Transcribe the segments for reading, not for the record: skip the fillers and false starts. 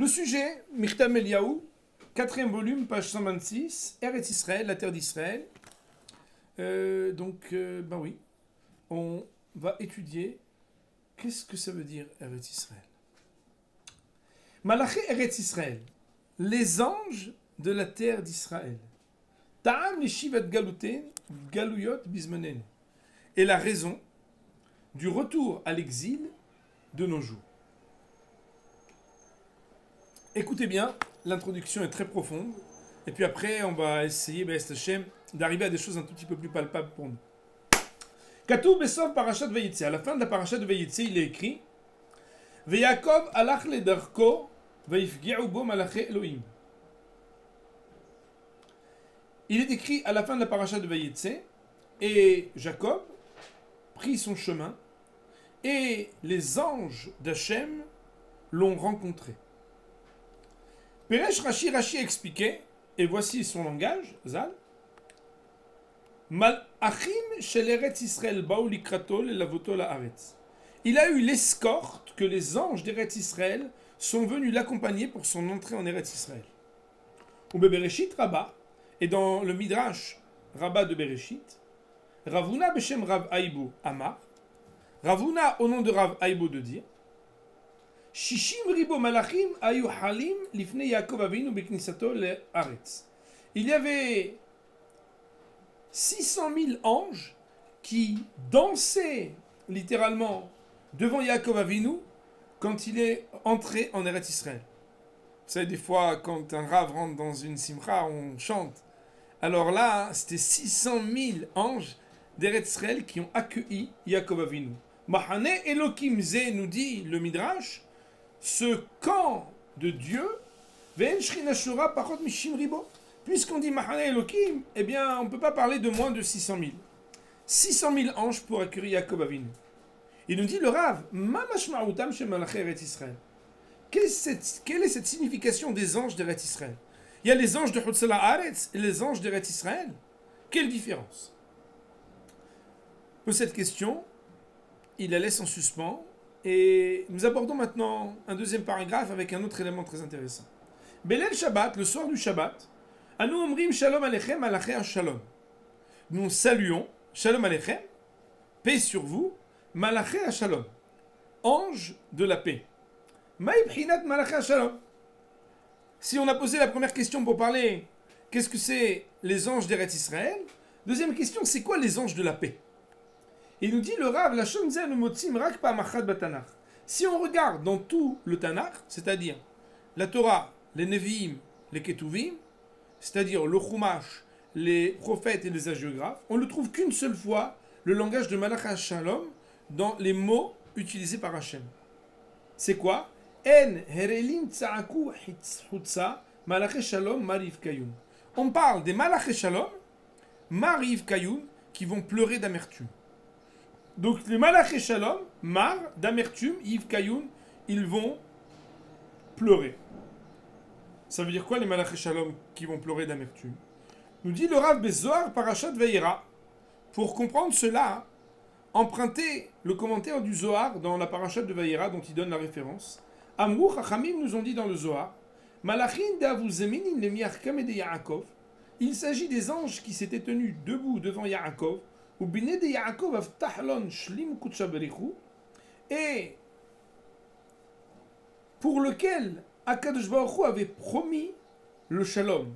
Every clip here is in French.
Le sujet, Michtam Eliyahu, 4e volume, page 126, Eretz Israël, la terre d'Israël. Ben oui, on va étudier qu'est-ce que ça veut dire Eretz Israël. Malaché Eretz Israël, les anges de la terre d'Israël. Ta'am Lishivat Galuten, Galuyot Bismanen. Et la raison du retour à l'exil de nos jours. Écoutez bien, l'introduction est très profonde. Et puis après, on va essayer, d'arriver à des choses un tout petit peu plus palpables pour nous. Katou Besov Parashat Vayitse. À la fin de la Parashat de Vayitse, il est écrit Veyakov alach le darko vayifgi'u bo malaché Elohim. Il est écrit à la fin de la Parashat de Vayitse, et Jacob prit son chemin, et les anges d'Hachem l'ont rencontré. Peresh Rashi expliquait, et voici son langage, Zal. Malachim shel Eretz Israël baou likrato lelavoto laaretz. Il a eu l'escorte que les anges d'Eretz Israël sont venus l'accompagner pour son entrée en Eretz Israël. Ou Bereshit Rabba, et dans le Midrash Rabba de Bereshit, Ravuna Beshem Rav Aïbo Amar, Ravuna au nom de Rav Aïbo de dire, Shishim ribo malachim ayu halim lifnei Yaakov Avinu beknisato le'aretz. Il y avait 600 000 anges qui dansaient littéralement devant Yaakov Avinu quand il est entré en Eretz Israël. Vous savez, des fois, quand un rav rentre dans une simcha, on chante. Alors là, c'était 600 000 anges d'Eretz Israël qui ont accueilli Yaakov Avinu. Mahane Elokim Ze, nous dit le Midrash, ce camp de Dieu, puisqu'on dit Mahane Elokim, eh bien, on ne peut pas parler de moins de 600 000. 600 000 anges pour accueillir Yaakov Avinu. Il nous dit le Rav, quelle est cette signification des anges d'Eretz Israël? Il y a les anges de Hutzala Haaretz et les anges d'Eretz Israël. Quelle différence? Pour cette question, il la laisse en suspens. Et nous abordons maintenant un deuxième paragraphe avec un autre élément très intéressant. Belel Shabbat, le soir du Shabbat, Anu Omrim Shalom Alechem Malaché Shalom. Nous saluons Shalom Alechem, paix sur vous, Malaché Shalom, ange de la paix. Maï Bchinat Malaché Shalom. Si on a posé la première question pour parler, qu'est-ce que c'est les anges d'Eretz Israël? Deuxième question, c'est quoi les anges de la paix? Il nous dit le Rav, la Shonzeh le Motzim Rak Pa'amachad Batanach. Si on regarde dans tout le Tanakh, c'est-à-dire la Torah, les Nevi'im, les Ketuvim, c'est-à-dire le Chumash, les prophètes et les hagiographes, on ne trouve qu'une seule fois le langage de Malacha Shalom dans les mots utilisés par Hachem. C'est quoi? En Herelim Tsa'aku Hutsa Malaché Shalom Mariv Kayun. On parle des Malaché Shalom, Mariv Kayun, qui vont pleurer d'amertume. Donc les Malaché Shalom, mar, d'amertume, Yves Kayoun, ils vont pleurer. Ça veut dire quoi les Malaché Shalom qui vont pleurer d'amertume? Nous dit le Rav Bezoar Parashat Vayera. Pour comprendre cela, empruntez le commentaire du Zohar dans la Parashat de Vayera dont il donne la référence. Amrou Chachamim nous ont dit dans le Zohar, Malachin d'Avu Zeminin le Miachkam et de Yaakov. Il s'agit des anges qui s'étaient tenus debout devant Yaakov. Et pour lequel Akadosh Baruch Hu avait promis le shalom.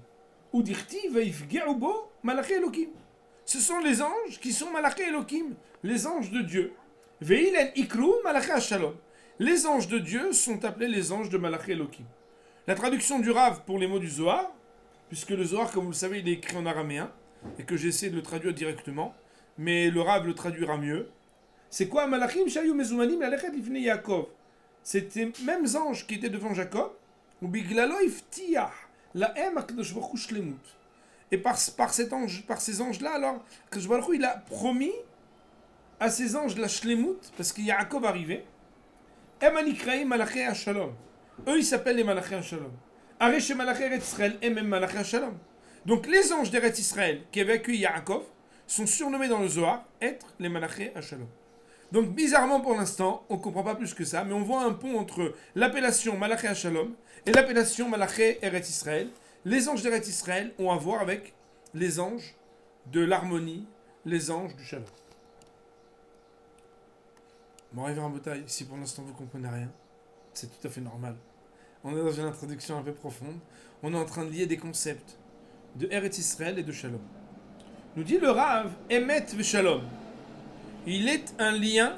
Ce sont les anges qui sont Malaché Elokim, les anges de Dieu. Les anges de Dieu sont appelés les anges de Malaché Elokim. La traduction du Rav pour les mots du Zohar, puisque le Zohar, comme vous le savez, il est écrit en araméen, et que j'essaie de le traduire directement, mais le Rav le traduira mieux. C'est quoi Malachim shayu mezumanim lalechet lifnei Yaakov? C'était mêmes anges qui étaient devant Jacob. Ou biglalo iftiach laem akadosh baruch hu shlemut. Et par ces anges-là, alors akadosh baruch hu, il a promis à ces anges la shlemut, parce que Yaakov arrivait. Em anikraim malaché Shalom. Eux, ils s'appellent les malaché Shalom. Aresh malaché Eretz Israël, em malaché Shalom. Donc les anges d'Eretz Israël qui avaient accueilli Yaakov sont surnommés dans le Zohar être les Malaché Shalom. Donc bizarrement pour l'instant, on ne comprend pas plus que ça, mais on voit un pont entre l'appellation Malaché Shalom et l'appellation Malaché Eretz Israël. Les anges d'Eretz Israël ont à voir avec les anges de l'harmonie, les anges du Shalom. Bon, Révérend Botaï, si pour l'instant vous ne comprenez rien, c'est tout à fait normal. On est dans une introduction un peu profonde. On est en train de lier des concepts de Eretz Israël et de Shalom. Nous dit le Rav, Emet ve Shalom. Il est un lien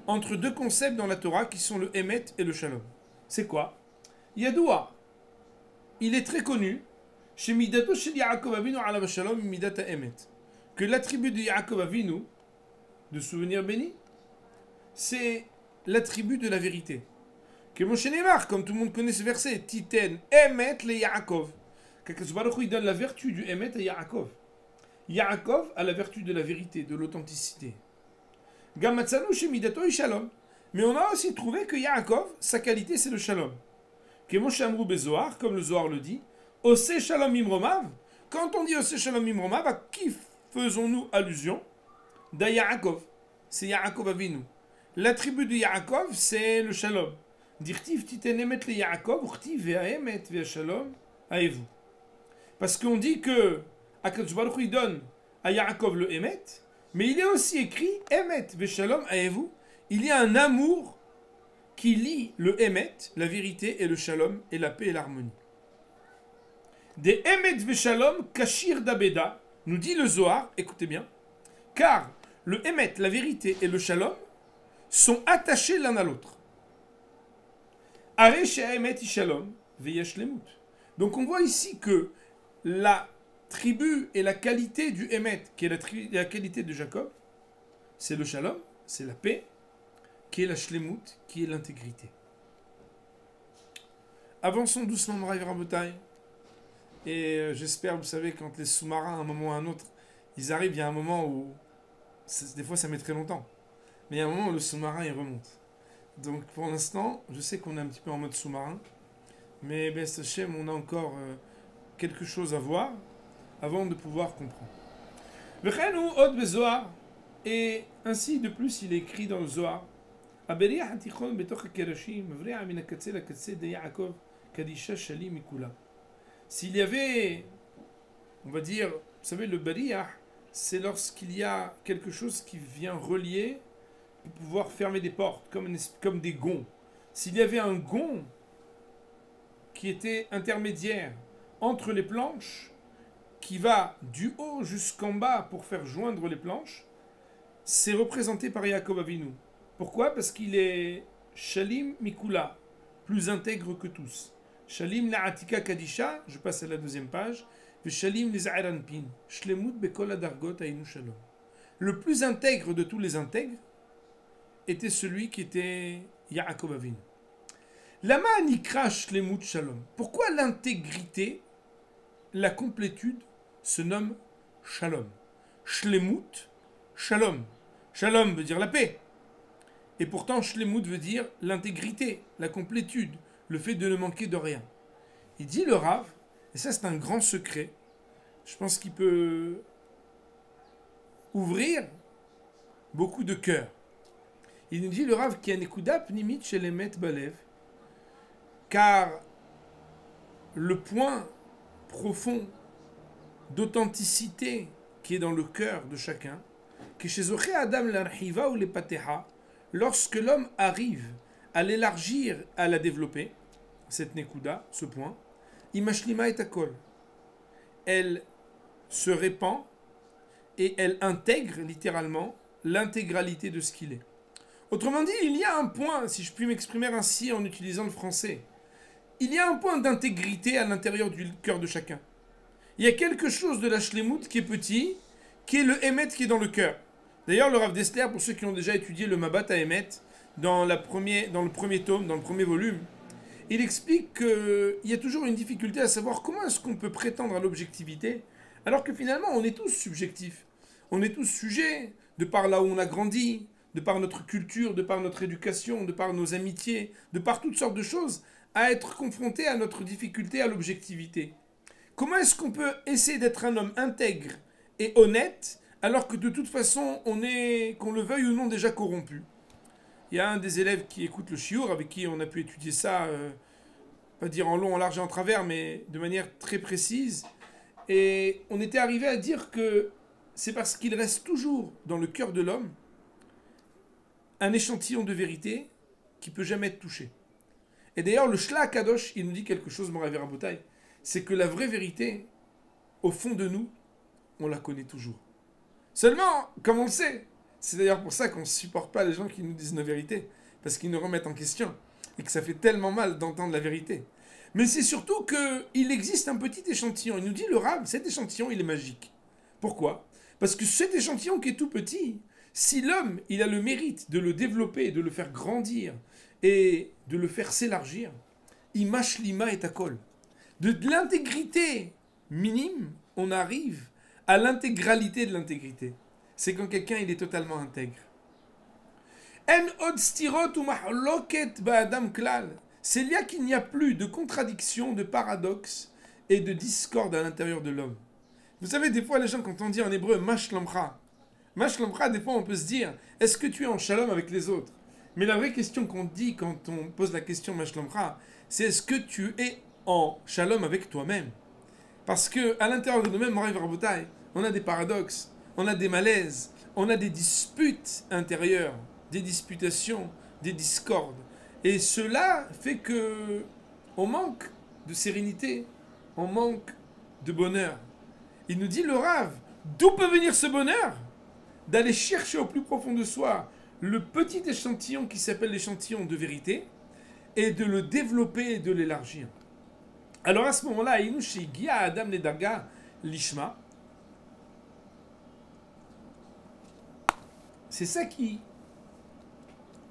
entre deux concepts dans la Torah qui sont le Emet et le Shalom. C'est quoi? Yadoua. Il est très connu chez Midato shel Yaakov Avinu alav Shalom Midata Emet. Que l'attribut de Yaakov Avinu, de souvenir béni, c'est l'attribut de la vérité. Que Moshe Neymar, comme tout le monde connaît ce verset, Titen Emet le Yaakov. Qu'Akadosh Baruch Hu, il donne la vertu du Emet à Yaakov. Yaakov a la vertu de la vérité, de l'authenticité. Gamatzanu shemidato shalom. Mais on a aussi trouvé que Yaakov, sa qualité, c'est le shalom. Que Moshe Amrou Bezoar, comme le Zohar le dit, Ose shalom imromav. Quand on dit Ose shalom imromav, à qui faisons-nous allusion? Da Yaakov. C'est Yaakov Avinu. L'attribut de Yaakov, c'est le shalom. Dirtiv titen emet le Yaakov, urtiv ve'emet ve'shalom aevu. Parce qu'on dit que Akadosh Baruch Hu donne à Yaakov le Emet, mais il est aussi écrit Emet ve'shalom aevu. Il y a un amour qui lie le Emet, la vérité, et le Shalom, et la paix et l'harmonie. Des Emet ve'shalom kashir d'Abeda, nous dit le Zohar, écoutez bien, car le Emet, la vérité, et le Shalom sont attachés l'un à l'autre. Are she'emet shalom ve'yesh lemut. Donc on voit ici que la tribu et la qualité du Emet, qui est la qualité de Jacob, c'est le Shalom, c'est la paix, qui est la Shlemut, qui est l'intégrité. Avançons doucement, Moraï Rabotai. Et j'espère, vous savez, quand les sous-marins, à un moment ou à un autre, ils arrivent, il y a un moment où, des fois ça met très longtemps, mais il y a un moment où le sous-marin il remonte. Donc pour l'instant, je sais qu'on est un petit peu en mode sous-marin, mais ben, Hachem, on a encore quelque chose à voir avant de pouvoir comprendre. Et ainsi, de plus, il est écrit dans le Zohar, s'il y avait, on va dire, vous savez, le Bariah, c'est lorsqu'il y a quelque chose qui vient relier pour pouvoir fermer des portes, comme des gonds. S'il y avait un gond qui était intermédiaire entre les planches, qui va du haut jusqu'en bas pour faire joindre les planches, c'est représenté par Yaakov Avinu. Pourquoi? Parce qu'il est Shalim Mikula, plus intègre que tous. Shalim Na'atika Kadisha, je passe à la deuxième page, Shalim Niz'aranpin, Shlemut Bekol Adargot Ainu Shalom. Le plus intègre de tous les intègres était celui qui était Yaakov Avinu. Lama Nikra Shlemut Shalom. Pourquoi l'intégrité, la complétude se nomme Shalom? Shlemut, Shalom. Shalom veut dire la paix. Et pourtant, Shlemut veut dire l'intégrité, la complétude, le fait de ne manquer de rien. Il dit le Rav, et ça c'est un grand secret, je pense qu'il peut ouvrir beaucoup de cœurs. Il nous dit le Rav qui a nekuda pnimit shel emet balev, car le point profond d'authenticité qui est dans le cœur de chacun, que chez Zoché Adam l'archiva ou les pateha, lorsque l'homme arrive à l'élargir, à la développer, cette nekuda, ce point, imashlima et akol, elle se répand et elle intègre littéralement l'intégralité de ce qu'il est. Autrement dit, il y a un point, si je puis m'exprimer ainsi en utilisant le français, il y a un point d'intégrité à l'intérieur du cœur de chacun. Il y a quelque chose de la shlemut qui est petit, qui est le Emet qui est dans le cœur. D'ailleurs, le Rav Dessler, pour ceux qui ont déjà étudié le Mabat à Emet, dans le premier tome, dans le premier volume, il explique qu'il y a toujours une difficulté à savoir comment est-ce qu'on peut prétendre à l'objectivité, alors que finalement, on est tous subjectifs. On est tous sujets, de par là où on a grandi, de par notre culture, de par notre éducation, de par nos amitiés, de par toutes sortes de choses, à être confrontés à notre difficulté à l'objectivité. Comment est-ce qu'on peut essayer d'être un homme intègre et honnête alors que de toute façon, on est, qu'on le veuille ou non, déjà corrompu. Il y a un des élèves qui écoute le chiour, avec qui on a pu étudier ça, pas dire en long, en large et en travers, mais de manière très précise. Et on était arrivé à dire que c'est parce qu'il reste toujours dans le cœur de l'homme un échantillon de vérité qui peut jamais être touché. Et d'ailleurs, le Shla Kadosh, il nous dit quelque chose, Morav Rabotai, c'est que la vraie vérité, au fond de nous, on la connaît toujours. Seulement, comme on le sait, c'est d'ailleurs pour ça qu'on ne supporte pas les gens qui nous disent la vérité, parce qu'ils nous remettent en question, et que ça fait tellement mal d'entendre la vérité. Mais c'est surtout qu'il existe un petit échantillon. Il nous dit le Rav, cet échantillon, il est magique. Pourquoi? Parce que cet échantillon qui est tout petit, si l'homme, il a le mérite de le développer, de le faire grandir, et de le faire s'élargir, il mâche l'ima et takol. De l'intégrité minime, on arrive à l'intégralité de l'intégrité. C'est quand quelqu'un il est totalement intègre. En od stirot ou mahloket ba'adam klal. C'est là qu'il n'y a plus de contradiction, de paradoxe et de discorde à l'intérieur de l'homme. Vous savez, des fois, les gens, quand on dit en hébreu mash lamcha, des fois, on peut se dire, est-ce que tu es en shalom avec les autres? Mais la vraie question qu'on dit quand on pose la question mash lamcha, c'est est-ce que tu es en shalom avec toi-même? Parce que à l'intérieur de nous-mêmes, on a des paradoxes, on a des malaises, on a des disputes intérieures, des disputations, des discordes. Et cela fait que on manque de sérénité, on manque de bonheur. Il nous dit le Rav, d'où peut venir ce bonheur? D'aller chercher au plus profond de soi le petit échantillon qui s'appelle l'échantillon de vérité et de le développer et de l'élargir. Alors à ce moment-là, Inushi Gia Adam Nedaga Lishma, c'est ça qui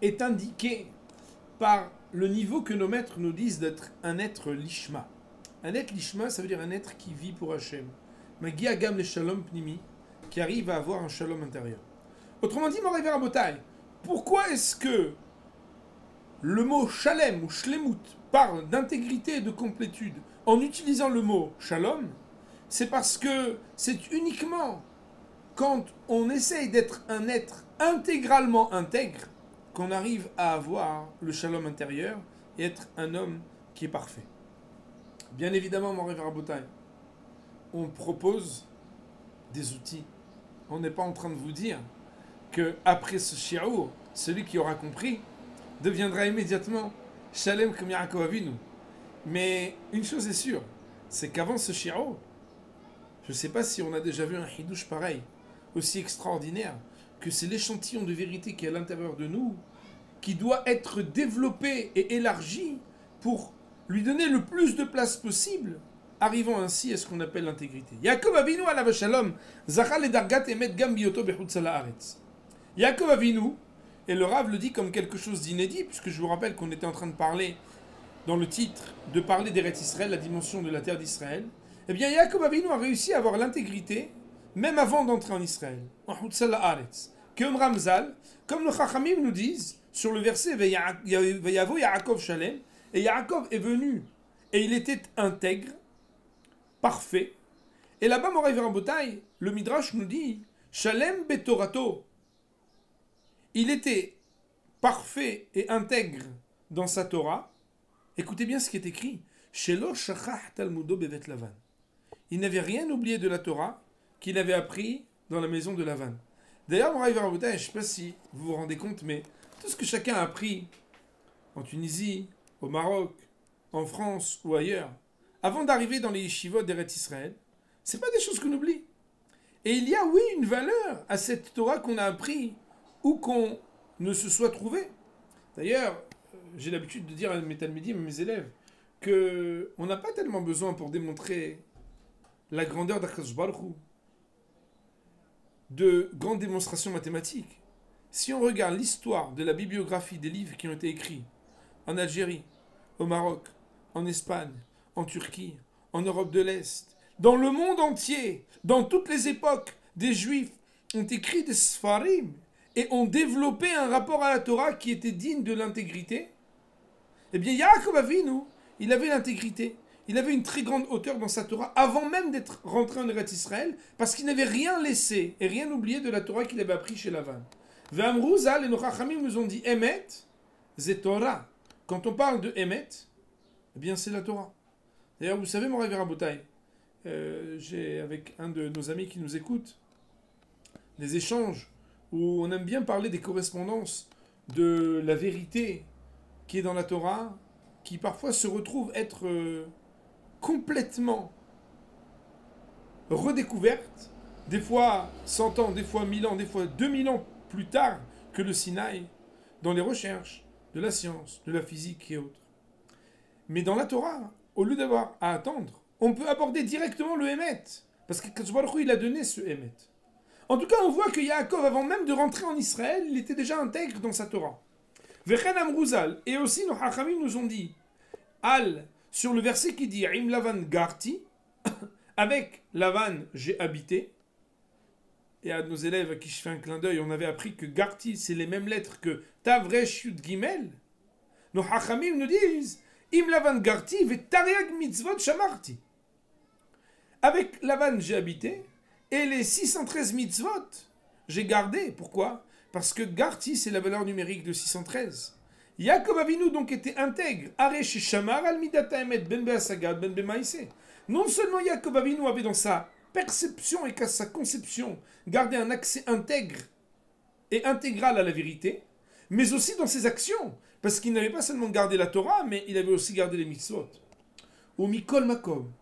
est indiqué par le niveau que nos maîtres nous disent d'être un être lishma. Un être lishma, ça veut dire un être qui vit pour Hachem. Magia Gam le Shalom Pnimi, qui arrive à avoir un shalom intérieur. Autrement dit, Morav Rabotai, pourquoi est-ce que le mot shalem ou shlemut parle d'intégrité et de complétude en utilisant le mot shalom? C'est parce que c'est uniquement quand on essaye d'être un être intégralement intègre qu'on arrive à avoir le shalom intérieur et être un homme qui est parfait. Bien évidemment, mon Morav Rabotai, on propose des outils. On n'est pas en train de vous dire que après ce shi'ur, celui qui aura compris deviendra immédiatement shalem comme Yaakov Avinu. Mais une chose est sûre, c'est qu'avant ce shi'ur, je ne sais pas si on a déjà vu un hidouche pareil, aussi extraordinaire, que c'est l'échantillon de vérité qui est à l'intérieur de nous, qui doit être développé et élargi pour lui donner le plus de place possible, arrivant ainsi à ce qu'on appelle l'intégrité. Yaakov Avinu alav shalom, zachal et dargat emet gam bioto bechutz haaretz. Yaakov Avinu, et le Rav le dit comme quelque chose d'inédit, puisque je vous rappelle qu'on était en train de parler, dans le titre, de parler d'Eretz Israël, la dimension de la terre d'Israël. Eh bien, Yaakov Avinu a réussi à avoir l'intégrité, même avant d'entrer en Israël, en Chutz haaretz. Comme Ramzal, comme le Chachamim nous disent, sur le verset Vayavo Yaakov Shalem, et Yaakov est venu, et il était intègre, parfait. Et là-bas, Morav Rabotai, le Midrash nous dit Shalem betorato. Il était parfait et intègre dans sa Torah. Écoutez bien ce qui est écrit. Shelo shachach talmudo bevet Lavan. Il n'avait rien oublié de la Torah qu'il avait appris dans la maison de Lavan. D'ailleurs, Morav Rabotai, je ne sais pas si vous vous rendez compte, mais tout ce que chacun a appris en Tunisie, au Maroc, en France ou ailleurs, avant d'arriver dans les yeshivot d'Eretz Israël, ce n'est pas des choses qu'on oublie. Et il y a, oui, une valeur à cette Torah qu'on a appris où qu'on ne se soit trouvé. D'ailleurs, j'ai l'habitude de dire à mes talmidim, à mes élèves, qu'on n'a pas tellement besoin pour démontrer la grandeur d'Akadosh Baruch Hu de grandes démonstrations mathématiques. Si on regarde l'histoire de la bibliographie des livres qui ont été écrits en Algérie, au Maroc, en Espagne, en Turquie, en Europe de l'Est, dans le monde entier, dans toutes les époques, des Juifs ont écrit des Sfarim et ont développé un rapport à la Torah qui était digne de l'intégrité, eh bien Yaakov Avinu, il avait l'intégrité. il avait une très grande hauteur dans sa Torah avant même d'être rentré en Eretz Israël, parce qu'il n'avait rien laissé et rien oublié de la Torah qu'il avait appris chez Lavan. Ve'amrou zal, et nos Chachamim nous ont dit Emet, c'est Torah. Quand on parle de Emet, eh bien c'est la Torah. D'ailleurs, vous savez, mon Rav Rabotai, j'ai avec un de nos amis qui nous écoute des échanges où on aime bien parler des correspondances de la vérité qui est dans la Torah, qui parfois se retrouve être complètement redécouverte, des fois 100 ans, des fois 1000 ans, des fois 2000 ans plus tard que le Sinaï, dans les recherches de la science, de la physique et autres. Mais dans la Torah, au lieu d'avoir à attendre, on peut aborder directement le Emet, parce que Kadosh Baruch Hu, il a donné ce Emet. En tout cas, on voit que Yaakov, avant même de rentrer en Israël, il était déjà intègre dans sa Torah. Vechen Amrouzal, et aussi nos Hachamim nous ont dit, Al, sur le verset qui dit Im Lavan Garti, avec Lavan j'ai habité, et à nos élèves à qui je fais un clin d'œil, on avait appris que Garti c'est les mêmes lettres que Tavresh Yud Gimel. Nos Hachamim nous disent Im Lavan Garti ve Tariag Mitzvot Shamarti. Avec Lavan j'ai habité, et les 613 mitzvot, j'ai gardé. Pourquoi? Parce que Garti, c'est la valeur numérique de 613. Yaakov Avinu donc était intègre. Aresh Shamar al midata emet ben be'asagad ben be'maïse. Non seulement Yaakov Avinu avait dans sa perception et sa conception gardé un accès intègre et intégral à la vérité, mais aussi dans ses actions. Parce qu'il n'avait pas seulement gardé la Torah, mais il avait aussi gardé les mitzvot. Ou mikol makom.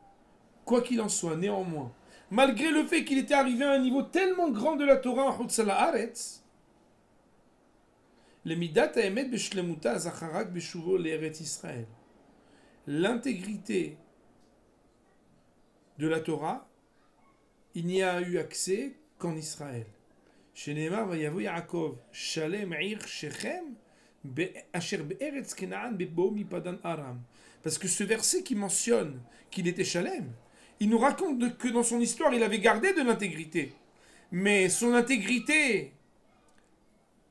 Quoi qu'il en soit, néanmoins, malgré le fait qu'il était arrivé à un niveau tellement grand de la Torah en Chutz Haaretz, le midat ha'emet b'shlemuta zacharak b'shuvo le'eretz Israël. L'intégrité de la Torah, il n'y a eu accès qu'en Israël. Shenemar vayavo Yaakov shalem ir shechem asher be'eretz Kenaan bebo mipadan Aram. Parce que ce verset qui mentionne qu'il était Shalem, il nous raconte que dans son histoire, il avait gardé de l'intégrité. Mais son intégrité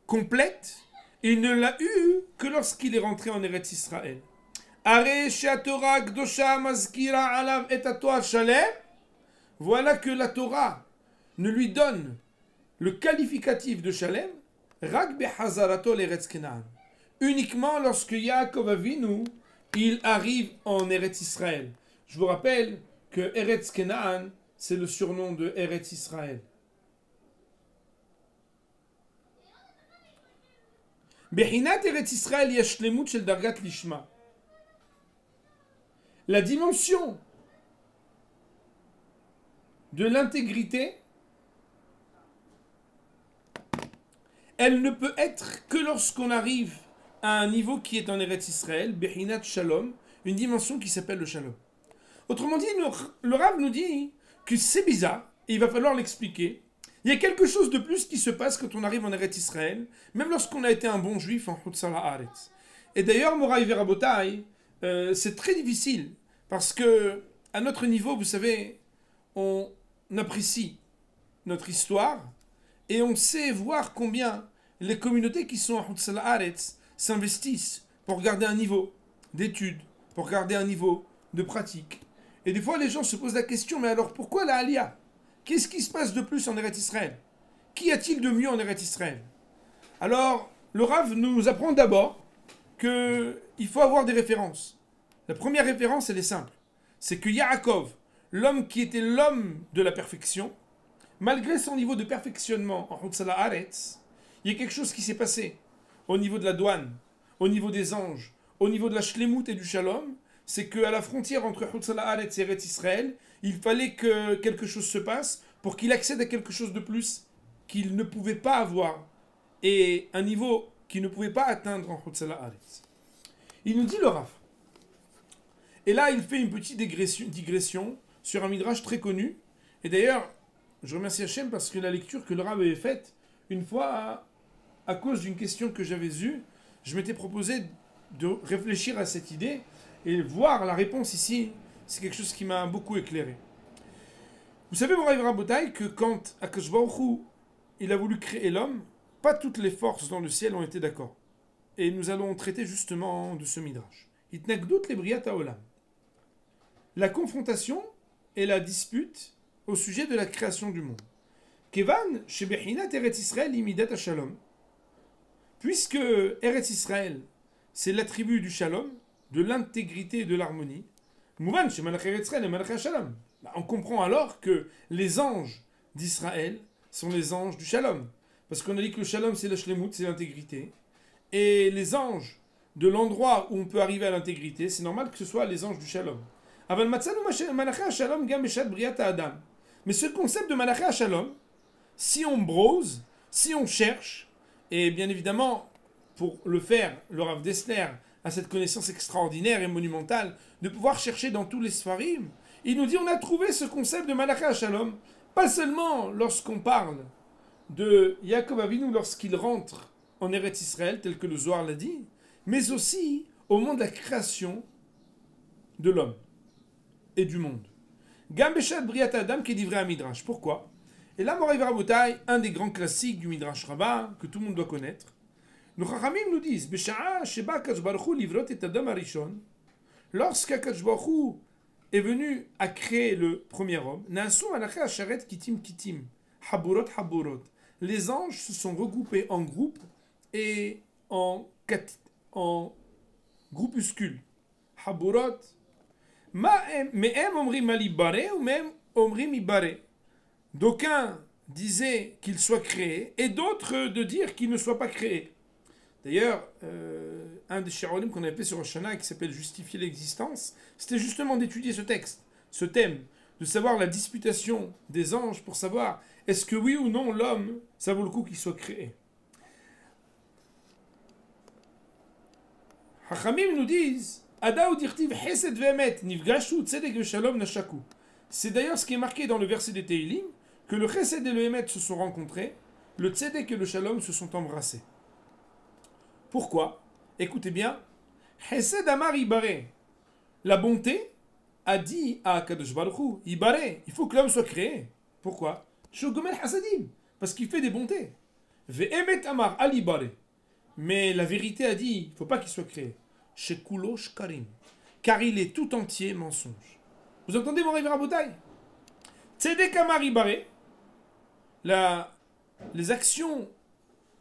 complète, il ne l'a eu que lorsqu'il est rentré en Eretz Israël. Voilà que la Torah ne lui donne le qualificatif de Shalem uniquement lorsque Yaakov Avinu il arrive en Eretz Israël. Je vous rappelle que Eretz Kenaan, c'est le surnom de Eretz Israël. Bechinat Eretz Israël yashlemut shel dargat lishma. La dimension de l'intégrité, elle ne peut être que lorsqu'on arrive à un niveau qui est en Eretz Israël, Bechinat Shalom, une dimension qui s'appelle le Shalom. Autrement dit, le Rav nous dit que c'est bizarre, et il va falloir l'expliquer. Il y a quelque chose de plus qui se passe quand on arrive en Eretz Israël, même lorsqu'on a été un bon juif en Chutz Haaretz. Et d'ailleurs, Moraï Verabotai, c'est très difficile, parce que à notre niveau, vous savez, on apprécie notre histoire, et on sait voir combien les communautés qui sont en Chutz Haaretz s'investissent pour garder un niveau d'études, pour garder un niveau de pratique. Et des fois, les gens se posent la question, mais alors pourquoi la Aliyah? Qu'est-ce qui se passe de plus en Eretz Israël? Qu'y a-t-il de mieux en Eretz Israël? Alors, le Rav nous apprend d'abord qu'il faut avoir des références. La première référence, elle est simple. C'est que Yaakov, l'homme qui était l'homme de la perfection, malgré son niveau de perfectionnement en Chutz Haaretz, il y a quelque chose qui s'est passé au niveau de la douane, au niveau des anges, au niveau de la shlemut et du shalom, c'est qu'à la frontière entre Chutz Haaretz et Eretz Israël, il fallait que quelque chose se passe pour qu'il accède à quelque chose de plus qu'il ne pouvait pas avoir et un niveau qu'il ne pouvait pas atteindre en Chutz Haaretz. Il nous dit le Rav. Et là, il fait une petite digression sur un midrash très connu. Et d'ailleurs, je remercie Hachem parce que la lecture que le Rav avait faite, une fois, à cause d'une question que j'avais eue, je m'étais proposé de réfléchir à cette idée et voir la réponse ici, c'est quelque chose qui m'a beaucoup éclairé. Vous savez, Moraï Rabotai, que quand Akadosh Baruch Hu, il a voulu créer l'homme, pas toutes les forces dans le ciel ont été d'accord. Et nous allons traiter justement de ce midrash. Itnagdut lebriat haolam. la confrontation et la dispute au sujet de la création du monde. Kevan, Shebechinat Eretz Israël imidat Shalom. Puisque Eretz Israël, c'est l'attribut du Shalom, de l'intégrité et de l'harmonie, Mouvan, chez Malach Eretz Israël et Malach Shalom. On comprend alors que les anges d'Israël sont les anges du Shalom. Parce qu'on a dit que le Shalom, c'est le Shlemut, c'est l'intégrité. Et les anges de l'endroit où on peut arriver à l'intégrité, c'est normal que ce soit les anges du Shalom. Mais ce concept de Malach Shalom, si on brose, si on cherche, et bien évidemment, pour le faire, le Rav Dessler a cette connaissance extraordinaire et monumentale de pouvoir chercher dans tous les Sfarim. Il nous dit on a trouvé ce concept de Malach Shalom, pas seulement lorsqu'on parle de Yaakov Avinu lorsqu'il rentre en Eretz Israël, tel que le Zohar l'a dit, mais aussi au moment de la création de l'homme et du monde. Gam Beshat Briat Adam qui est livré à Midrash. Pourquoi? Et là, Moray Varabotai, un des grands classiques du Midrash Rabbah, que tout le monde doit connaître, nos Chachamim nous disent Besha'a Sheba Akadosh Baruch Hu livrot et Adam Arishon, lorsqu'Akadosh Baruch Hu est venu à créer le premier homme, Na'asu Malacha Asharet Kitim Kitim, Haburot Haburot. Les anges se sont regroupés en groupes et en groupuscules. Haburot. Me'em omrim malibare ou même omrim ibare. D'aucuns disaient qu'il soit créé et d'autres de dire qu'il ne soit pas créé. D'ailleurs, un des Shirolim qu'on avait fait sur Hoshana qui s'appelle Justifier l'existence, c'était justement d'étudier ce texte, ce thème, de savoir la disputation des anges pour savoir est-ce que oui ou non l'homme, ça vaut le coup qu'il soit créé. Hachamim nous disent Ada udirtiv chesed ve'emet nifgashu tzedek ve'shalom nashaku. C'est d'ailleurs ce qui est marqué dans le verset des Teilim, que le chesed et le emet se sont rencontrés, le tzedek et le shalom se sont embrassés. Pourquoi? Écoutez bien. Chesed amar ibare. La bonté a dit à Kadosh Baruch Hu, ibare, il faut que l'homme soit créé. Pourquoi? Shogomel hasadim. Parce qu'il fait des bontés. Ve'emet amar al ibare. Mais la vérité a dit, il ne faut pas qu'il soit créé. Shekulo shkarim. Car il est tout entier mensonge. Vous entendez mon rêve à Botaï? Tzedek amar ibare. Les actions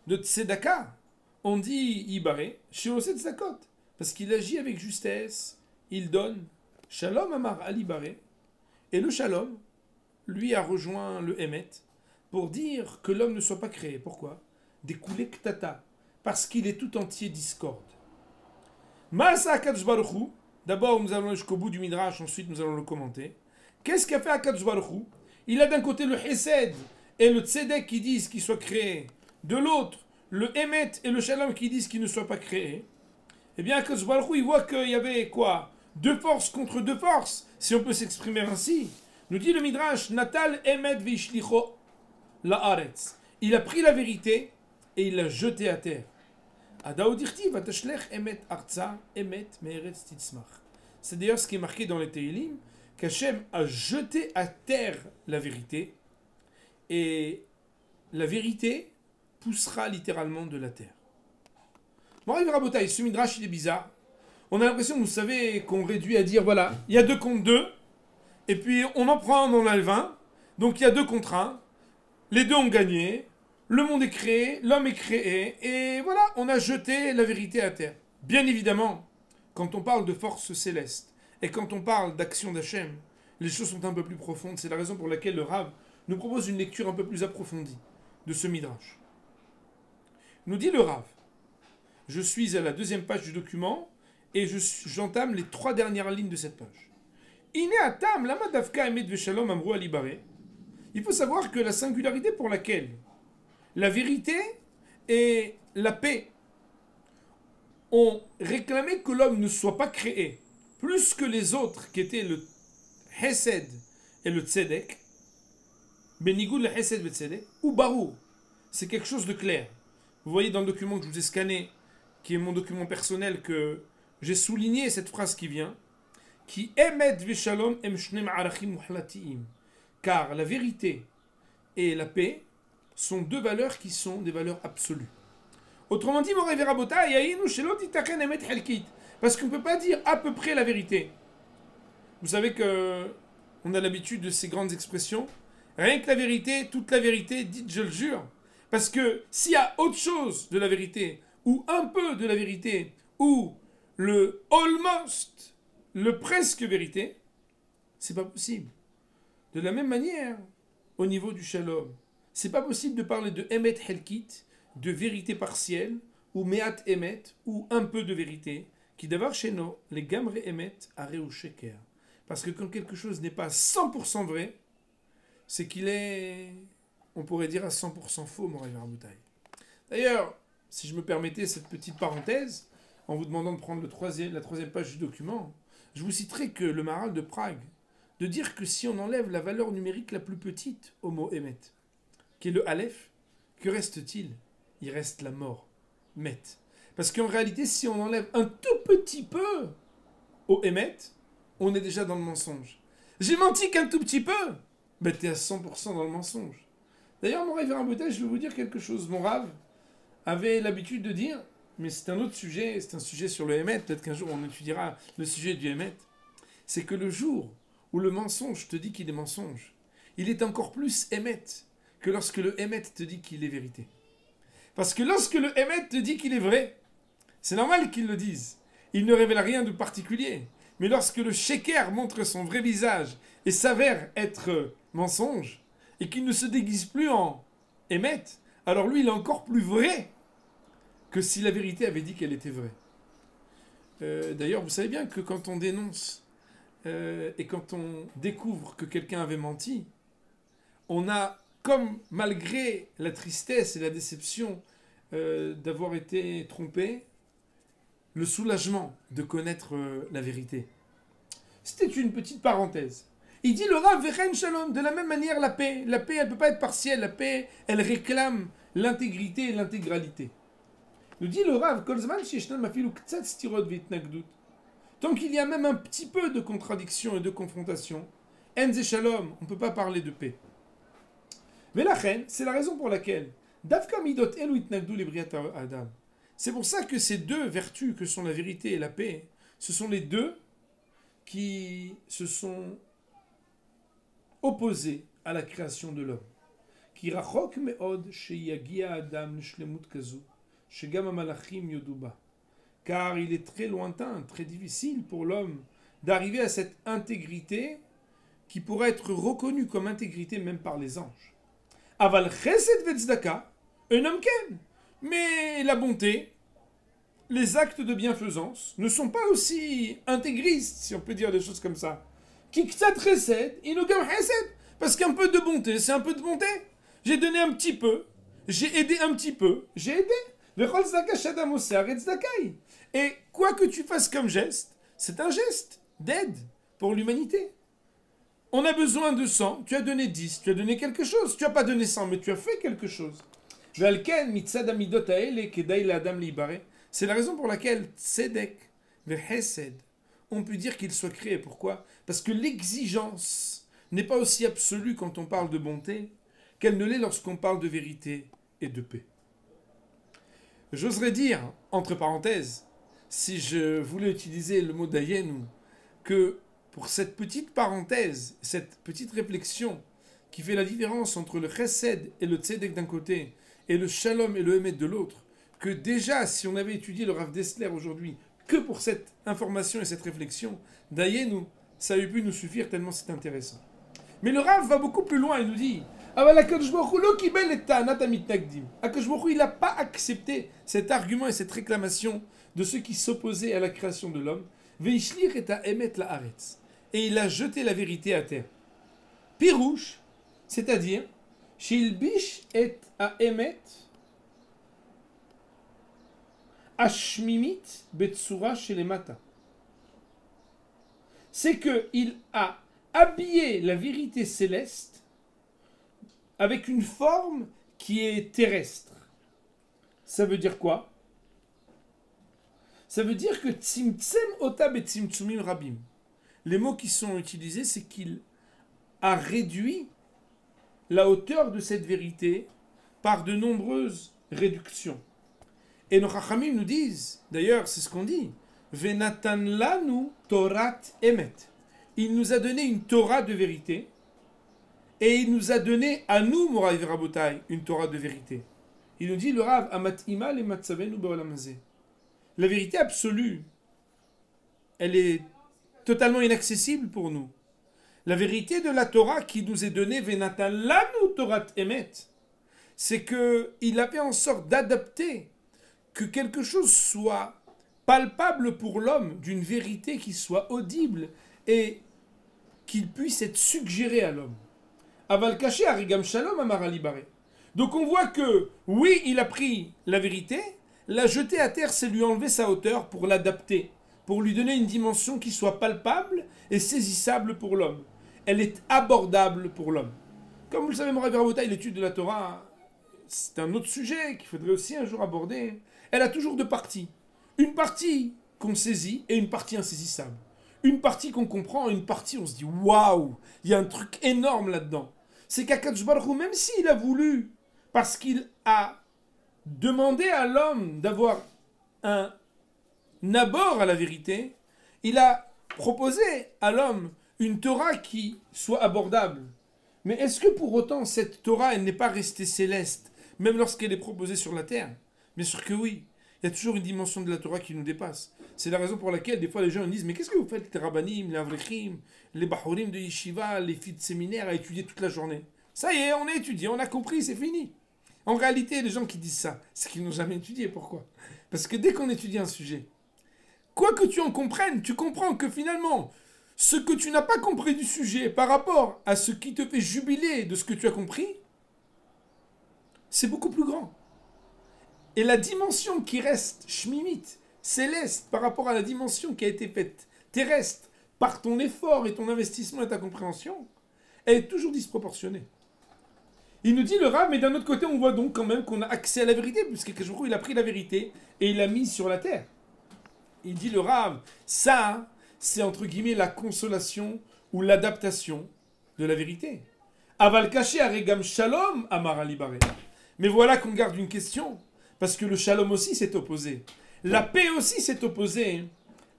de Tzedaka, on dit Ibaré, chez Osset Tzedakot, parce qu'il agit avec justesse, il donne. Shalom Amar al Ibaré, et le Shalom, lui a rejoint le Emet, pour dire que l'homme ne soit pas créé. Pourquoi? Des koulek ktata, parce qu'il est tout entier discorde. Ma'asa Akadosh Baruch Hu, d'abord nous allons jusqu'au bout du Midrash, ensuite nous allons le commenter. Qu'est-ce qu'a fait Akadosh Baruch Hu? Il a d'un côté le Hesed et le Tzedek qui disent qu'il soit créé, de l'autre, le Emet et le Shalom qui disent qu'il ne soit pas créé. Eh bien, Akadosh Baruch Hu, il voit qu'il y avait quoi? Deux forces contre deux forces, si on peut s'exprimer ainsi. Nous dit le Midrash, Natal Emet Vishlicho Laaretz. Il a pris la vérité et il l'a jetée à terre. Adaodirti Vatashlech Emet Arza Emet Meeretz Titzmach. C'est d'ailleurs ce qui est marqué dans les Teilim, qu'Hachem a jeté à terre la vérité et la vérité poussera littéralement de la terre. Bon, Rabotai, ce Midrash il est bizarre. On a l'impression, vous savez, qu'on réduit à dire voilà, il y a 2 contre 2, et puis on en prend un, on en a le 20, donc il y a 2 contre 1, les deux ont gagné, le monde est créé, l'homme est créé, et voilà, on a jeté la vérité à terre. Bien évidemment, quand on parle de force céleste, et quand on parle d'action d'Hachem, les choses sont un peu plus profondes. C'est la raison pour laquelle le Rav nous propose une lecture un peu plus approfondie de ce Midrash. Nous dit le Rav, je suis à la 2e page du document et j'entame les 3 dernières lignes de cette page. Il faut savoir que la singularité pour laquelle la vérité et la paix ont réclamé que l'homme ne soit pas créé, plus que les autres qui étaient le Hesed et le Tzedek, Benigou le Hesed et le Tzedek, ou Barou, c'est quelque chose de clair. Vous voyez dans le document que je vous ai scanné, qui est mon document personnel, que j'ai souligné cette phrase qui vient, qui emet veshalom em shnem arachim muhlatiim, car la vérité et la paix sont 2 valeurs qui sont des valeurs absolues. Autrement dit, Moray Verabota, yainu shelot itaken emet helkit, parce qu'on ne peut pas dire à peu près la vérité. Vous savez que on a l'habitude de ces grandes expressions. Rien que la vérité, toute la vérité, dites je le jure. Parce que s'il y a autre chose de la vérité, ou un peu de la vérité, ou le almost, le presque vérité, c'est pas possible. De la même manière, au niveau du shalom, c'est pas possible de parler de emet helkit, de vérité partielle, ou meat emet, ou un peu de vérité, qui d'avoir chez nous, les gamre emet, aré ou sheker. Parce que quand quelque chose n'est pas 100% vrai, c'est qu'il est, on pourrait dire, à 100% faux, mon révérend Boutaï. D'ailleurs, si je me permettais cette petite parenthèse, en vous demandant de prendre la troisième page du document, je vous citerai que le Maharal de Prague, de dire que si on enlève la valeur numérique la plus petite au mot Emet, qui est le Aleph, que reste-t-il? Il reste la mort, Met. Parce qu'en réalité, si on enlève un tout petit peu au Emet, on est déjà dans le mensonge. J'ai menti qu'un tout petit peu, ben t'es à 100% dans le mensonge. D'ailleurs, mon révérend Boutaï, je vais vous dire quelque chose. Mon Rav avait l'habitude de dire, mais c'est un autre sujet, c'est un sujet sur le Emet, peut-être qu'un jour on étudiera le sujet du Emet, c'est que le jour où le mensonge te dit qu'il est mensonge, il est encore plus Emet que lorsque le Emet te dit qu'il est vérité. Parce que lorsque le Emet te dit qu'il est vrai, c'est normal qu'il le dise. Il ne révèle rien de particulier. Mais lorsque le sheker montre son vrai visage et s'avère être mensonge, et qu'il ne se déguise plus en Emet, alors lui, il est encore plus vrai que si la vérité avait dit qu'elle était vraie. D'ailleurs, vous savez bien que quand on dénonce et quand on découvre que quelqu'un avait menti, on a, comme malgré la tristesse et la déception d'avoir été trompé, le soulagement de connaître la vérité. C'était une petite parenthèse. Il dit le Rav Vechen Shalom, de la même manière la paix, elle ne peut pas être partielle, la paix, elle réclame l'intégrité et l'intégralité. Nous dit le Rav, tant qu'il y a même un petit peu de contradiction et de confrontation, Enze Shalom, on ne peut pas parler de paix. Mais la reine, c'est la raison pour laquelle Davka Midot Elu Itnagdu Libriat Adam. C'est pour ça que ces deux vertus que sont la vérité et la paix, ce sont les deux qui se sont opposés à la création de l'homme. Ki rachok me'od sheyagia Adam l'shlemut kazu, shegam hamalachim yoduba. Car il est très lointain, très difficile pour l'homme d'arriver à cette intégrité qui pourrait être reconnue comme intégrité même par les anges. Aval chesed ve'tzdaka, un homme ken. Mais la bonté, les actes de bienfaisance ne sont pas aussi intégristes, si on peut dire des choses comme ça. Kiktat chesed, inugam chesed. Parce qu'un peu de bonté, c'est un peu de bonté. J'ai donné un petit peu, j'ai aidé un petit peu, j'ai aidé. Et quoi que tu fasses comme geste, c'est un geste d'aide pour l'humanité. On a besoin de 100, tu as donné 10, tu as donné quelque chose. Tu n'as pas donné 100, mais tu as fait quelque chose. C'est la raison pour laquelle tzedek vechesed, on peut dire qu'il soit créé. Pourquoi? Parce que l'exigence n'est pas aussi absolue quand on parle de bonté qu'elle ne l'est lorsqu'on parle de vérité et de paix. J'oserais dire, entre parenthèses, si je voulais utiliser le mot d'Ayenu, que pour cette petite parenthèse, cette petite réflexion qui fait la différence entre le chesed et le tzedek d'un côté, et le shalom et le emet de l'autre, que déjà, si on avait étudié le Rav Dessler aujourd'hui, que pour cette information et cette réflexion, d'Ayenu, ça aurait pu nous suffire tellement c'est intéressant. Mais le Rav va beaucoup plus loin, il nous dit Akadosh Baruch Hu, il n'a pas accepté cet argument et cette réclamation de ceux qui s'opposaient à la création de l'homme. Et il a jeté la vérité à terre. Pirouche, c'est-à-dire, Shilbish et Aemet Ashmimit Betsura Shelemata. C'est qu'il a habillé la vérité céleste avec une forme qui est terrestre. Ça veut dire quoi? Ça veut dire que Tzimtzem Otab et Tzimtzumim Rabim. Les mots qui sont utilisés, c'est qu'il a réduit la hauteur de cette vérité par de nombreuses réductions. Et nos Chachamim nous disent, d'ailleurs c'est ce qu'on dit, Venatan lanu Torat Emet. il nous a donné une Torah de vérité, et il nous a donné à nous, Moraï Rabotai, une Torah de vérité. Il nous dit, le Rav, Amat Imal et Matzavenu Be'olamazé. La vérité absolue, elle est totalement inaccessible pour nous. La vérité de la Torah qui nous est donnée, Venatan Lanu Torat Emet, c'est qu'il a fait en sorte d'adapter que quelque chose soit palpable pour l'homme, d'une vérité qui soit audible et qu'il puisse être suggéré à l'homme. Aval caché Arigam Shalom Amar Ali Baré. Donc on voit que, oui, il a pris la vérité, l'a jetée à terre, c'est lui enlever sa hauteur pour l'adapter, pour lui donner une dimension qui soit palpable et saisissable pour l'homme. Elle est abordable pour l'homme. Comme vous le savez, Morav Rabotai, l'étude de la Torah, c'est un autre sujet qu'il faudrait aussi un jour aborder. Elle a toujours deux parties. Une partie qu'on saisit et une partie insaisissable. Une partie qu'on comprend et une partie on se dit waouh, il y a un truc énorme là-dedans. C'est qu'Akadosh Baruch Hu, même s'il a voulu, parce qu'il a demandé à l'homme d'avoir un abord à la vérité, il a proposé à l'homme une Torah qui soit abordable. Mais est-ce que pour autant cette Torah, elle n'est pas restée céleste, même lorsqu'elle est proposée sur la terre? Bien sûr que oui. Il y a toujours une dimension de la Torah qui nous dépasse. C'est la raison pour laquelle des fois les gens disent mais qu'est-ce que vous faites les rabbanim, les avrechim, les bahurim de yeshiva, les filles de séminaire à étudier toute la journée? Ça y est, on a étudié, on a compris, c'est fini. En réalité, les gens qui disent ça, c'est qu'ils n'ont jamais étudié. Pourquoi? Parce que dès qu'on étudie un sujet, quoi que tu en comprennes, tu comprends que finalement, ce que tu n'as pas compris du sujet par rapport à ce qui te fait jubiler de ce que tu as compris, c'est beaucoup plus grand. Et la dimension qui reste shmimite, céleste, par rapport à la dimension qui a été faite terrestre, par ton effort et ton investissement et ta compréhension, elle est toujours disproportionnée. Il nous dit le Rav, mais d'un autre côté, on voit donc quand même qu'on a accès à la vérité, puisque il a pris la vérité et il l'a mise sur la terre. Il dit le Rav, ça, c'est entre guillemets la consolation ou l'adaptation de la vérité. Aval caché Aregam Shalom Amar Ali Baré. Mais voilà qu'on garde une question. Parce que le shalom aussi s'est opposé. La paix aussi s'est opposée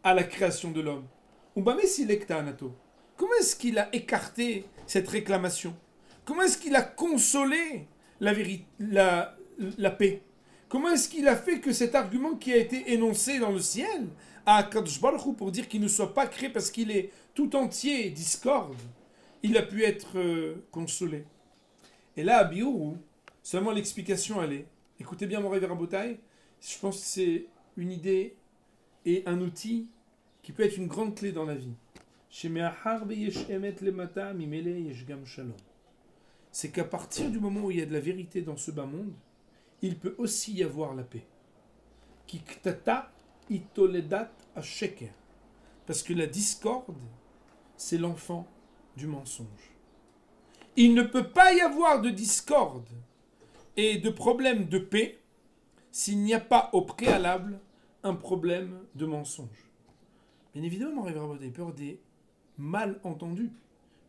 à la création de l'homme. Comment est-ce qu'il a écarté cette réclamation? Comment est-ce qu'il a consolé la paix? Comment est-ce qu'il a fait que cet argument qui a été énoncé dans le ciel à Kadosh Baruch Hu pour dire qu'il ne soit pas créé parce qu'il est tout entier discorde, il a pu être consolé? Et là, à Biourou, seulement l'explication elle est. Écoutez bien mon Rav Rabotai, je pense que c'est une idée et un outil qui peut être une grande clé dans la vie. C'est qu'à partir du moment où il y a de la vérité dans ce bas monde, il peut aussi y avoir la paix. Parce que la discorde, c'est l'enfant du mensonge. Il ne peut pas y avoir de discorde et de problème de paix s'il n'y a pas au préalable un problème de mensonge. Bien évidemment, on arrivera à des peurs des malentendus.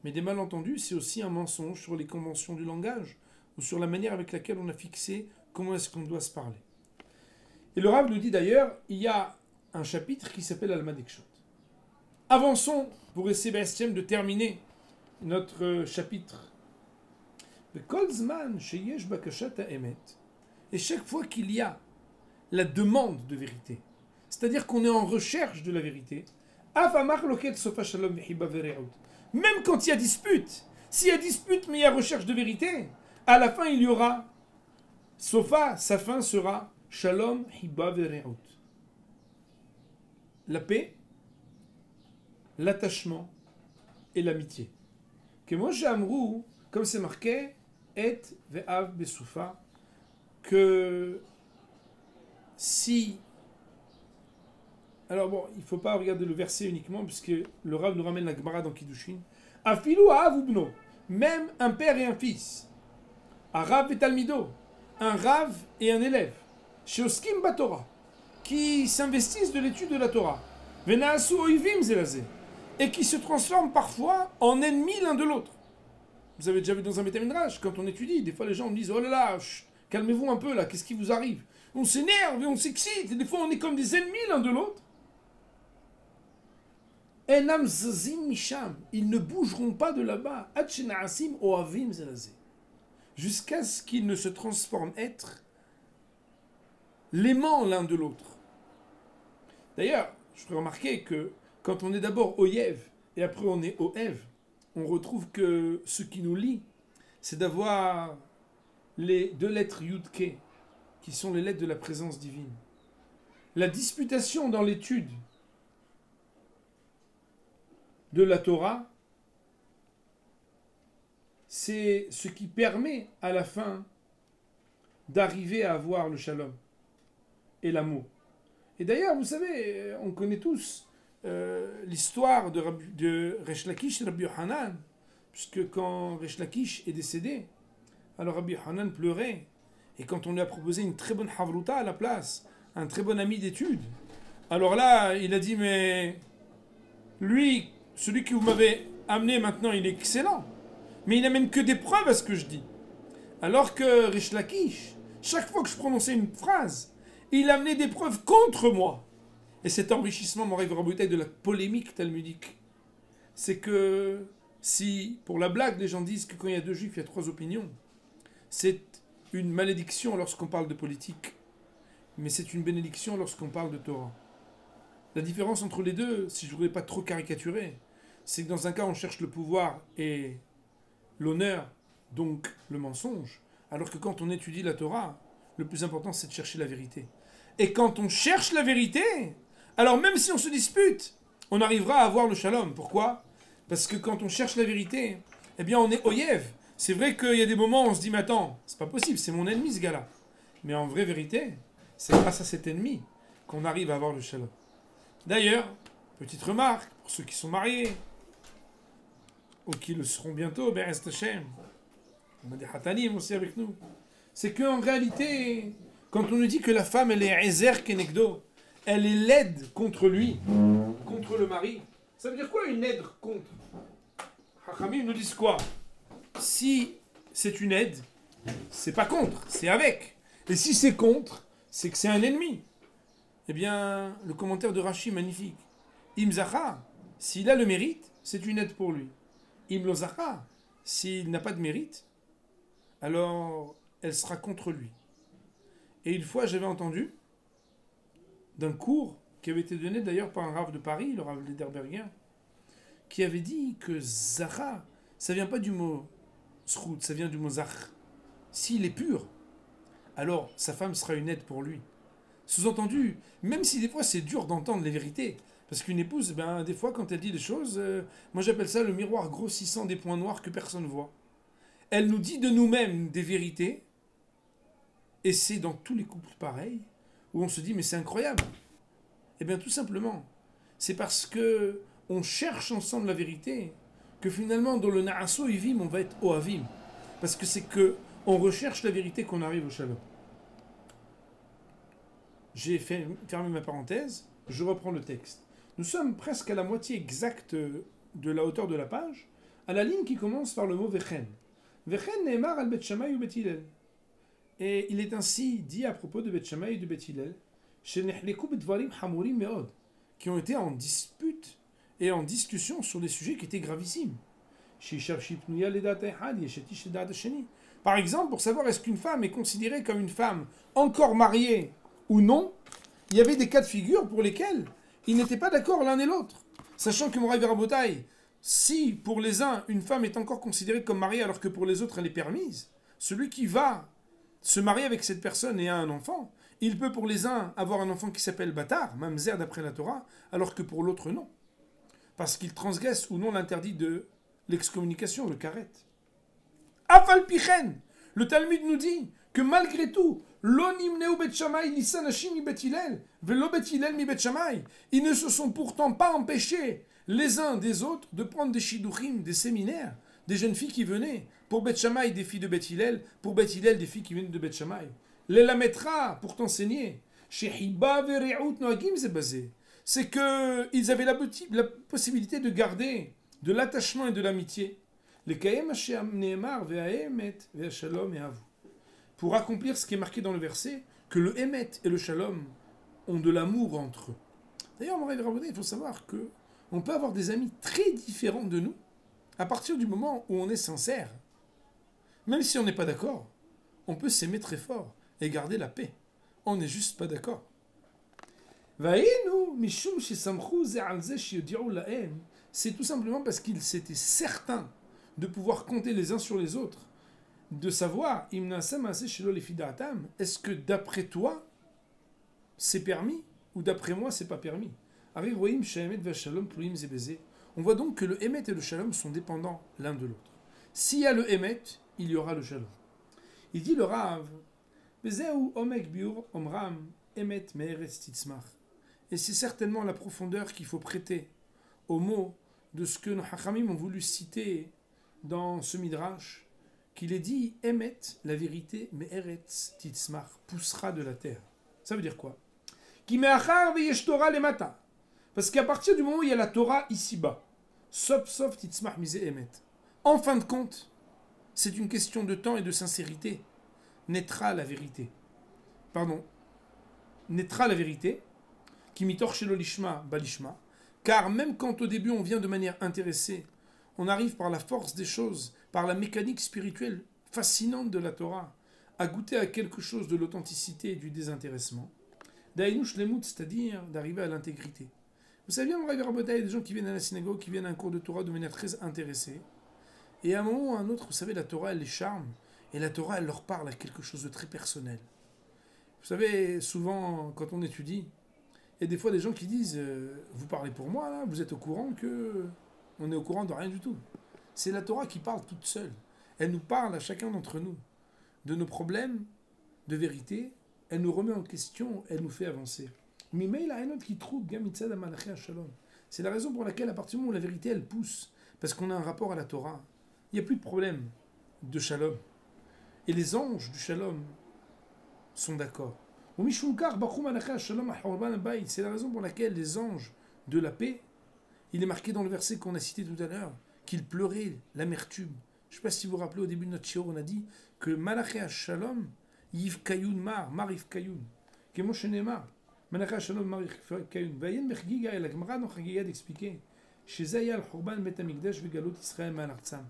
Mais des malentendus, c'est aussi un mensonge sur les conventions du langage ou sur la manière avec laquelle on a fixé comment est-ce qu'on doit se parler. Et le Rav nous dit d'ailleurs, il y a un chapitre qui s'appelle Alma Dekshot. Avançons pour essayer de terminer notre chapitre. Et chaque fois qu'il y a la demande de vérité, c'est-à-dire qu'on est en recherche de la vérité, même quand il y a dispute, s'il y a dispute mais il y a recherche de vérité, à la fin il y aura Sofa, sa fin sera Shalom Hiba Vereut. La paix, l'attachement et l'amitié. Que moi j'ai Amrou, comme c'est marqué, Et Ve'av Besoufa, que si. Alors bon, il ne faut pas regarder le verset uniquement, puisque le Rav nous ramène la Gemara dans Kiddushin. Afilou Ha'av Ubno, même un père et un fils. Un Rav et Talmido, un Rav et un élève. Sheoskim Batorah, qui s'investissent de l'étude de la Torah. Venaasu Oivim Zelazé, et qui se transforment parfois en ennemis l'un de l'autre. Vous avez déjà vu dans un Betamidrash, quand on étudie, des fois les gens me disent « Oh là là, calmez-vous un peu là, qu'est-ce qui vous arrive ?» On s'énerve et on s'excite, et des fois on est comme des ennemis l'un de l'autre. Enam zazim misham. Ils ne bougeront pas de là-bas. Ad shena'asim oavim zelazé. Jusqu'à ce qu'ils ne se transforment être l'aimant l'un de l'autre. D'ailleurs, je ferai remarquer que quand on est d'abord Oyev et après on est Oev, on retrouve que ce qui nous lie, c'est d'avoir les deux lettres Yud-Ke, qui sont les lettres de la présence divine. La disputation dans l'étude de la Torah, c'est ce qui permet à la fin d'arriver à avoir le shalom et l'amour. Et d'ailleurs, vous savez, on connaît tous l'histoire de Resh Lakish et Rabbi Yochanan, puisque quand Resh Lakish est décédé, alors Rabbi Yochanan pleurait, et quand on lui a proposé une très bonne havruta à la place, un très bon ami d'études, alors là, il a dit, mais lui, celui que vous m'avez amené maintenant, il est excellent, mais il n'amène que des preuves à ce que je dis. Alors que Resh Lakish, chaque fois que je prononçais une phrase, il amenait des preuves contre moi. Et cet enrichissement, mon rêve de la polémique talmudique, c'est que si, pour la blague, les gens disent que quand il y a deux juifs, il y a trois opinions, c'est une malédiction lorsqu'on parle de politique, mais c'est une bénédiction lorsqu'on parle de Torah. La différence entre les deux, si je ne voudrais pas trop caricaturer, c'est que dans un cas, on cherche le pouvoir et l'honneur, donc le mensonge, alors que quand on étudie la Torah, le plus important, c'est de chercher la vérité. Et quand on cherche la vérité, alors même si on se dispute, on arrivera à avoir le shalom. Pourquoi ? Parce que quand on cherche la vérité, eh bien on est oyev. C'est vrai qu'il y a des moments où on se dit, mais attends, c'est pas possible, c'est mon ennemi ce gars-là. Mais en vraie vérité, c'est grâce à cet ennemi qu'on arrive à avoir le shalom. D'ailleurs, petite remarque, pour ceux qui sont mariés, ou qui le seront bientôt, Be'ez Hashem, on a des hatanim aussi avec nous, c'est qu'en réalité, quand on nous dit que la femme, elle est ezer kenegdo, elle est laide contre lui, contre le mari, ça veut dire quoi une aide contre ? Hachamim nous disent quoi ? Si c'est une aide, c'est pas contre, c'est avec. Et si c'est contre, c'est que c'est un ennemi. Eh bien, le commentaire de Rashi, magnifique. Im zacha, s'il a le mérite, c'est une aide pour lui. Im lo zacha, s'il n'a pas de mérite, alors elle sera contre lui. Et une fois, j'avais entendu d'un cours qui avait été donné d'ailleurs par un rave de Paris, le rave Lederbergien, qui avait dit que zacha, ça vient pas du mot zchut, ça vient du mot zach. S'il est pur, alors sa femme sera une aide pour lui. Sous-entendu, même si des fois c'est dur d'entendre les vérités, parce qu'une épouse, ben, des fois quand elle dit des choses, moi j'appelle ça le miroir grossissant des points noirs que personne ne voit. Elle nous dit de nous-mêmes des vérités, et c'est dans tous les couples pareils, où on se dit mais c'est incroyable. Eh bien tout simplement, c'est parce que on cherche ensemble la vérité, que finalement dans le Na'aso Ivim on va être Oavim. Parce que c'est que on recherche la vérité qu'on arrive au Shalom. J'ai fermé ma parenthèse, je reprends le texte. Nous sommes presque à la moitié exacte de la hauteur de la page, à la ligne qui commence par le mot Vechen. Vechen ne'emar al Bet Shammai ou Bet Hillel. Et il est ainsi dit à propos de Bet Shammai et de Bet Hillel, Shenechleku bedvarim hamurim meod, qui ont été en dispute et en discussion sur des sujets qui étaient gravissimes. Par exemple, pour savoir est-ce qu'une femme est considérée comme une femme encore mariée ou non, il y avait des cas de figure pour lesquels ils n'étaient pas d'accord l'un et l'autre. Sachant que Moraï Verabotaï, si pour les uns une femme est encore considérée comme mariée alors que pour les autres elle est permise, celui qui va se marier avec cette personne et a un enfant, il peut pour les uns avoir un enfant qui s'appelle Batar, Mamzer d'après la Torah, alors que pour l'autre non. Parce qu'il transgresse ou non l'interdit de l'excommunication, le karet. Afal Pichen, le Talmud nous dit que malgré tout, l'onimneu bet Shammai lisanashim mi bet Hillel, velo bet Hillel mi bet Shammai, ils ne se sont pourtant pas empêchés les uns des autres de prendre des shiduchim, des séminaires, des jeunes filles qui venaient, pour Bet Shammai des filles de Bet Hillel, pour Bet Hillel des filles qui viennent de Bet Shammai. Les lametra pour t'enseigner. Chez Hiba vereout noagim c'est basé. C'est qu'ils avaient la possibilité de garder de l'attachement et de l'amitié. Les kayem Hashem neemar ve'aemet ve'ashalom et avu. Pour accomplir ce qui est marqué dans le verset, que le Emet et le Shalom ont de l'amour entre eux. D'ailleurs, il faut savoir que On peut avoir des amis très différents de nous à partir du moment où on est sincère. Même si on n'est pas d'accord, on peut s'aimer très fort et garder la paix. On n'est juste pas d'accord. C'est tout simplement parce qu'ils étaient certains de pouvoir compter les uns sur les autres, de savoir, est-ce que d'après toi, c'est permis ou d'après moi, c'est pas permis. On voit donc que le Emet et le Shalom sont dépendants l'un de l'autre. S'il y a le Emet, il y aura le Shalom. Il dit le Rav, et c'est certainement la profondeur qu'il faut prêter aux mots de ce que nos Hachamim ont voulu citer dans ce Midrash, qu'il est dit Emet, la vérité, mais Eretz Titzmach, poussera de la terre. Ça veut dire quoi? Parce qu'à partir du moment où il y a la Torah ici-bas, sauf Titzmach mise Emet, en fin de compte, c'est une question de temps et de sincérité. Naîtra la vérité. Naîtra la vérité, qui mitor shelo lishma balishma, car même quand au début on vient de manière intéressée, on arrive par la force des choses, par la mécanique spirituelle fascinante de la Torah, à goûter à quelque chose de l'authenticité et du désintéressement. Daïnou shlemut, c'est-à-dire d'arriver à l'intégrité. Vous savez bien, il y a des gens qui viennent à la synagogue, qui viennent à un cours de Torah de manière très intéressée. Et à un moment ou à un autre, vous savez, la Torah, elle les charme. Et la Torah, elle leur parle à quelque chose de très personnel. Vous savez, souvent, quand on étudie, il y a des fois des gens qui disent vous parlez pour moi, là, vous êtes au courant que... On est au courant de rien du tout. C'est la Torah qui parle toute seule. Elle nous parle à chacun d'entre nous de nos problèmes, de vérité. Elle nous remet en question, elle nous fait avancer. C'est la raison pour laquelle, à partir du moment où la vérité, elle pousse, parce qu'on a un rapport à la Torah, il n'y a plus de problème de shalom. Et les anges du shalom sont d'accord. C'est la raison pour laquelle les anges de la paix, il est marqué dans le verset qu'on a cité tout à l'heure, qu'ils pleuraient l'amertume. Je ne sais pas si vous vous rappelez, au début de notre shiur, on a dit que Malaché Shalom, Yiv Kayun Mar Yiv Kayun. Comment Shenemar, Malaché Shalom Mar Yiv Kayun. Vayen Bechgiga, et la Gemara dans Chagiga d'expliquer, Shezaya al-Khurban Bet Amikdash Vegalot Israël Ma'al-Artsam.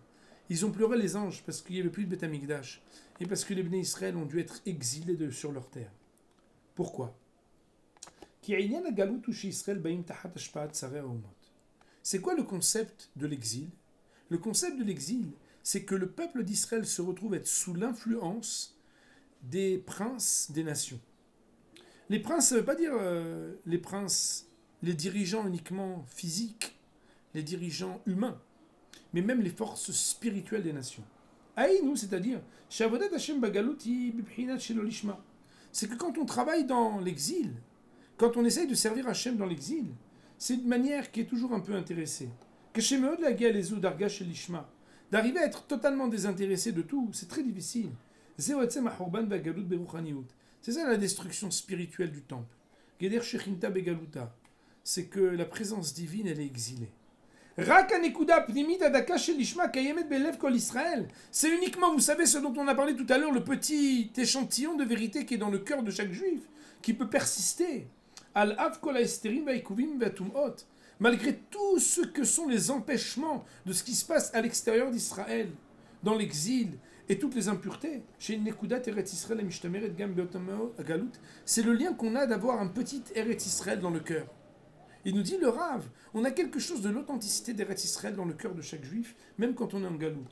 Ils ont pleuré les anges parce qu'il n'y avait plus de Bet Amikdash et parce que les Bnei Israël ont dû être exilés sur leur terre. Pourquoi? C'est quoi le concept de l'exil? Le concept de l'exil, c'est que le peuple d'Israël se retrouve être sous l'influence des princes des nations. Les princes, ça ne veut pas dire les princes, les dirigeants uniquement physiques, les dirigeants humains, mais même les forces spirituelles des nations. Aïnou, c'est-à-dire, c'est que quand on travaille dans l'exil, quand on essaye de servir Hachem dans l'exil, c'est une manière qui est toujours un peu intéressée. D'arriver à être totalement désintéressé de tout, c'est très difficile. C'est ça la destruction spirituelle du temple. C'est que la présence divine, elle est exilée. C'est uniquement, vous savez, ce dont on a parlé tout à l'heure, le petit échantillon de vérité qui est dans le cœur de chaque juif, qui peut persister. Malgré tout ce que sont les empêchements de ce qui se passe à l'extérieur d'Israël, dans l'exil, et toutes les impuretés, c'est le lien qu'on a d'avoir un petit Eretz Israël dans le cœur. Il nous dit le Rav, on a quelque chose de l'authenticité d'Eretz Israël dans le cœur de chaque juif, même quand on est en Galout.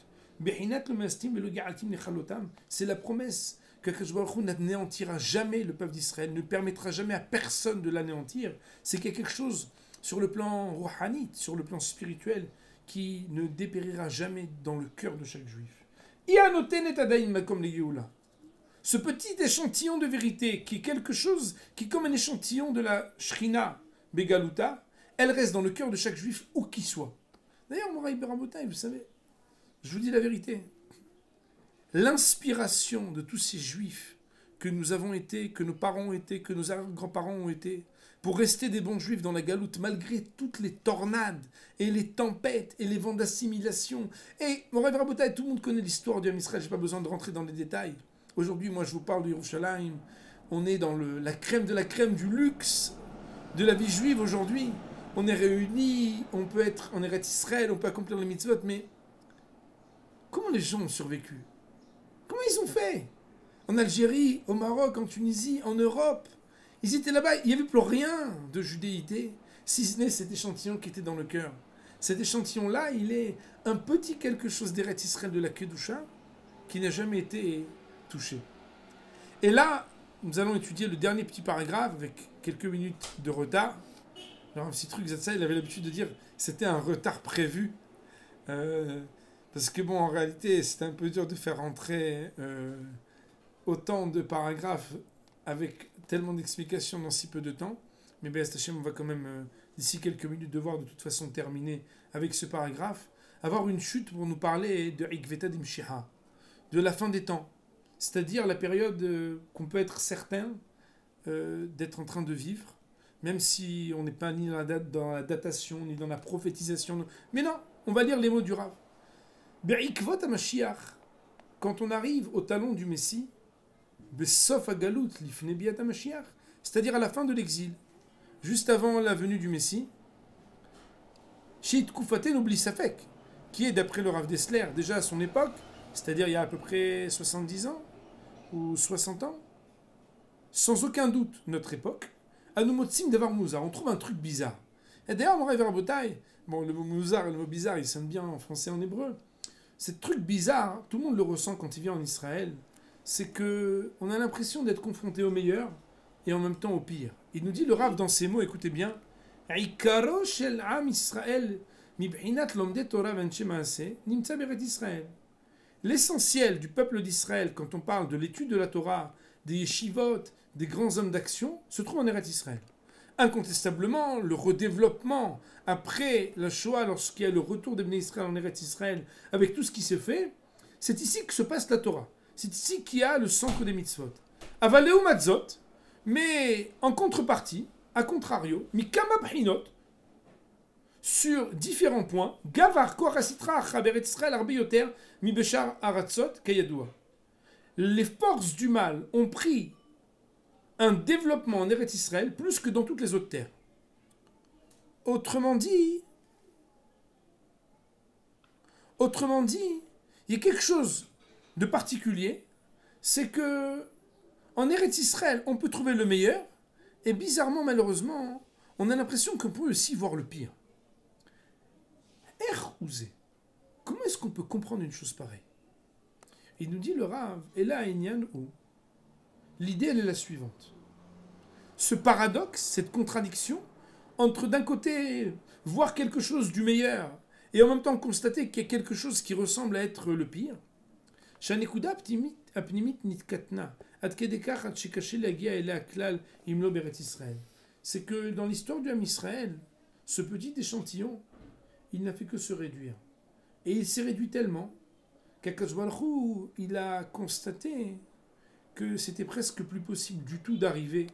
C'est la promesse que Akadosh Baruch Hu n'anéantira jamais le peuple d'Israël, ne permettra jamais à personne de l'anéantir. C'est qu'il y a quelque chose sur le plan rouhanite, sur le plan spirituel, qui ne dépérira jamais dans le cœur de chaque juif. Ce petit échantillon de vérité, qui est quelque chose, qui est comme un échantillon de la Shrina Begaluta, elle reste dans le cœur de chaque juif, où qu'il soit. D'ailleurs, Moraï Berabotai, vous savez, je vous dis la vérité, l'inspiration de tous ces juifs que nous avons été, que nos parents ont été, que nos grands-parents ont été, pour rester des bons juifs dans la galoute, malgré toutes les tornades, et les tempêtes, et les vents d'assimilation. Et, Moraï Berabotai, tout le monde connaît l'histoire du Ham Israël, je n'ai pas besoin de rentrer dans les détails. Aujourd'hui, moi, je vous parle de Yerushalayim, on est dans la crème de la crème du luxe de la vie juive aujourd'hui. on est réunis, on peut être en Eretz Israël, on peut accomplir les mitzvot, mais comment les gens ont survécu? Comment ils ont fait? En Algérie, au Maroc, en Tunisie, en Europe, ils étaient là-bas, il n'y avait plus rien de judéité, si ce n'est cet échantillon qui était dans le cœur. Cet échantillon-là, il est un petit quelque chose d'Eretz Israël de la Kedusha qui n'a jamais été touché. Et là, nous allons étudier le dernier petit paragraphe avec quelques minutes de retard. Alors, un petit truc, ça, il avait l'habitude de dire c'était un retard prévu. Parce que bon, en réalité, c'était un peu dur de faire rentrer autant de paragraphes avec tellement d'explications dans si peu de temps. Mais Béaz Hachem, on va quand même, d'ici quelques minutes, devoir de toute façon terminer avec ce paragraphe, avoir une chute pour nous parler de Ikveta Dimshiha, de la fin des temps. C'est-à-dire la période qu'on peut être certain d'être en train de vivre, même si on n'est pas ni dans la datation, ni dans la prophétisation. Mais non, on va lire les mots du Rav. Be'ikvot HaMashiach, quand on arrive au talon du Messie, Be'sof HaGalut lifnei biat HaMashiach, c'est-à-dire à la fin de l'exil, juste avant la venue du Messie, Shit Koufaten oubli Safek, qui est d'après le Rav Dessler, déjà à son époque, c'est-à-dire il y a à peu près 70 ans, ou 60 ans, sans aucun doute notre époque, à nous motsim d'avoir Mouzar, on trouve un truc bizarre. Et d'ailleurs, mon rêve Rabotai, bon, le mot Mouzar et le mot bizarre, ils sonnent bien en français et en hébreu. Ce truc bizarre, tout le monde le ressent quand il vient en Israël, c'est que on a l'impression d'être confronté au meilleur et en même temps au pire. Il nous dit le Rav dans ces mots, écoutez bien, Ikaro shel am Israël mibhinat lomde Torah v'anshe maaseh nimtza beret Israël. L'essentiel du peuple d'Israël, quand on parle de l'étude de la Torah, des yeshivot, des grands hommes d'action, se trouve en Eretz Israël. Incontestablement, le redéveloppement après la Shoah, lorsqu'il y a le retour des Bnei Israël en Eretz Israël, avec tout ce qui se fait, c'est ici que se passe la Torah. C'est ici qu'il y a le centre des mitzvot. Avaleu matzot, mais en contrepartie, à contrario, mikama b'chinot, sur différents points, gavar korasitra achaberet Israël arbeyoter mi beshar aratzot kayadoua. Les forces du mal ont pris un développement en Eretz Israël plus que dans toutes les autres terres. Autrement dit, il y a quelque chose de particulier, c'est que en Eretz Israël, on peut trouver le meilleur, et bizarrement, malheureusement, on a l'impression qu'on peut aussi voir le pire. Ouzé. Comment est-ce qu'on peut comprendre une chose pareille? Il nous dit le Rav, et là, ou. L'idée, elle est la suivante. Ce paradoxe, cette contradiction, entre d'un côté, voir quelque chose du meilleur, et en même temps constater qu'il y a quelque chose qui ressemble à être le pire, Shanekuda apnimit nitkatna, ad kedekach ad shekashe lagia ela klal imlo beret Israël. C'est que dans l'histoire du Ham Israël, ce petit échantillon, il n'a fait que se réduire. Et il s'est réduit tellement qu'Akadosh Baruch Hu, il a constaté que c'était presque plus possible du tout d'arriver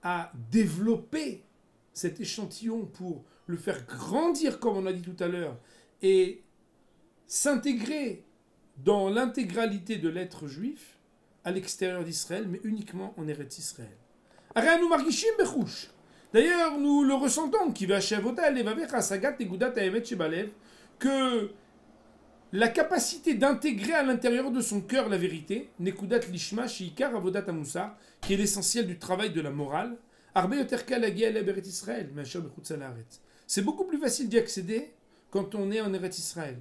à développer cet échantillon pour le faire grandir, comme on a dit tout à l'heure, et s'intégrer dans l'intégralité de l'être juif à l'extérieur d'Israël, mais uniquement en Eretz Israël. Aranu margishim bechouch. D'ailleurs, nous le ressentons, que la capacité d'intégrer à l'intérieur de son cœur la vérité, Nekudat Lishma, Shiikar Avodat Amusa, qui est l'essentiel du travail de la morale, c'est beaucoup plus facile d'y accéder quand on est en Eretz Israël.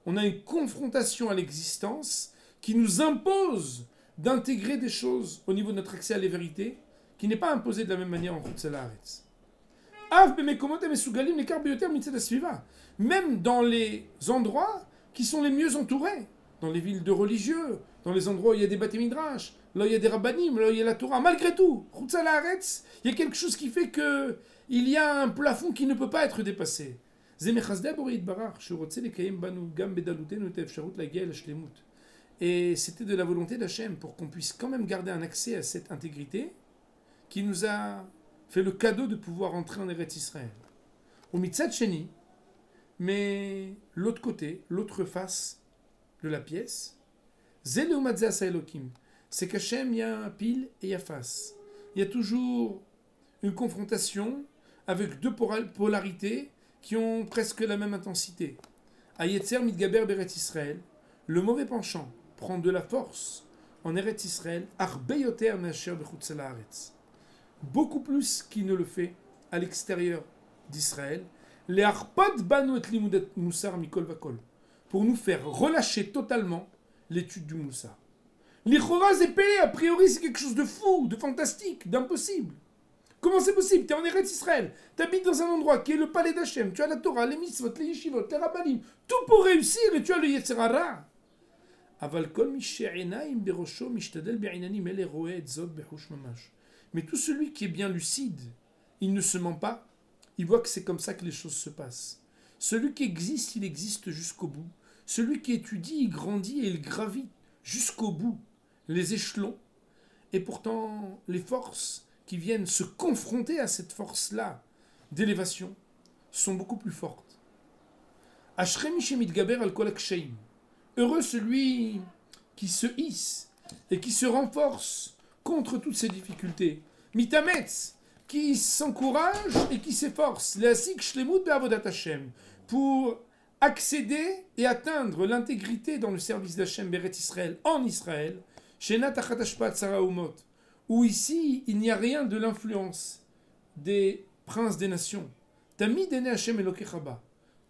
On a une confrontation à l'existence qui nous impose d'intégrer des choses au niveau de notre accès à la vérité, qui n'est pas imposé de la même manière en Chutz La'aretz. Même dans les endroits qui sont les mieux entourés, dans les villes de religieux, dans les endroits où il y a des Bate Midrash, là où il y a des Rabbanim, là où il y a la Torah, malgré tout, Chutz La'aretz, il y a quelque chose qui fait qu'il y a un plafond qui ne peut pas être dépassé. Et c'était de la volonté d'Hachem pour qu'on puisse quand même garder un accès à cette intégrité qui nous a fait le cadeau de pouvoir entrer en Eretz Israël. Au Mitzad Sheni, mais l'autre côté, l'autre face de la pièce, c'est qu'Hachem, il y a pile et il y a face. Il y a toujours une confrontation avec deux polarités qui ont presque la même intensité. Ayetzer mitgaber beret Israël, le mauvais penchant prend de la force en Eretz Israël, arbe yoter me'asher bechutz haaretz, beaucoup plus qu'il ne le fait à l'extérieur d'Israël, les arpad banu et limudet musar mikol vakol, pour nous faire relâcher totalement l'étude du Moussar. L'Ichora Zépé, a priori, c'est quelque chose de fou, de fantastique, d'impossible. Comment c'est possible? Tu es en Eretz Israël, tu habites dans un endroit qui est le palais d'Hachem, tu as la Torah, les mitzvot, les yeshivot, les rabbanim, tout pour réussir et tu as le Yetzer Hara. Mais tout celui qui est bien lucide, il ne se ment pas, il voit que c'est comme ça que les choses se passent. Celui qui existe, il existe jusqu'au bout. Celui qui étudie, il grandit et il gravit jusqu'au bout les échelons. Et pourtant, les forces qui viennent se confronter à cette force-là d'élévation sont beaucoup plus fortes. Heureux celui qui se hisse et qui se renforce contre toutes ces difficultés. Mitametz, qui s'encourage et qui s'efforce. Pour accéder et atteindre l'intégrité dans le service d'Hachem Beret Israël, en Israël, où ici il n'y a rien de l'influence des princes des nations.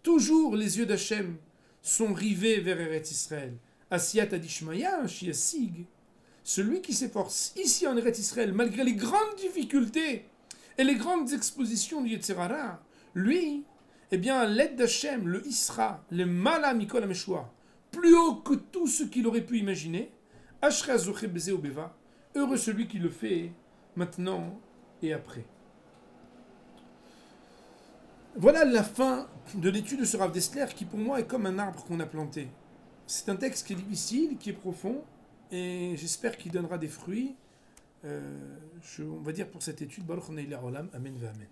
Toujours les yeux d'Hachem sont rivés vers Eretz Israël. Asiyat adishmaya, shiasig. Celui qui s'efforce ici en Eretz Israël, malgré les grandes difficultés et les grandes expositions du Yetzer Hara, lui, eh bien, l'aide d'Hachem, le Isra, le Mala Mikol HaMeshua, plus haut que tout ce qu'il aurait pu imaginer, Ashrei Azoche Beze Ubeva, heureux celui qui le fait maintenant et après. Voilà la fin de l'étude de ce Rav Dessler qui pour moi est comme un arbre qu'on a planté. C'est un texte qui est difficile, qui est profond, et j'espère qu'il donnera des fruits. On va dire pour cette étude, Baruch Hanei Olam, Amen ve Amen.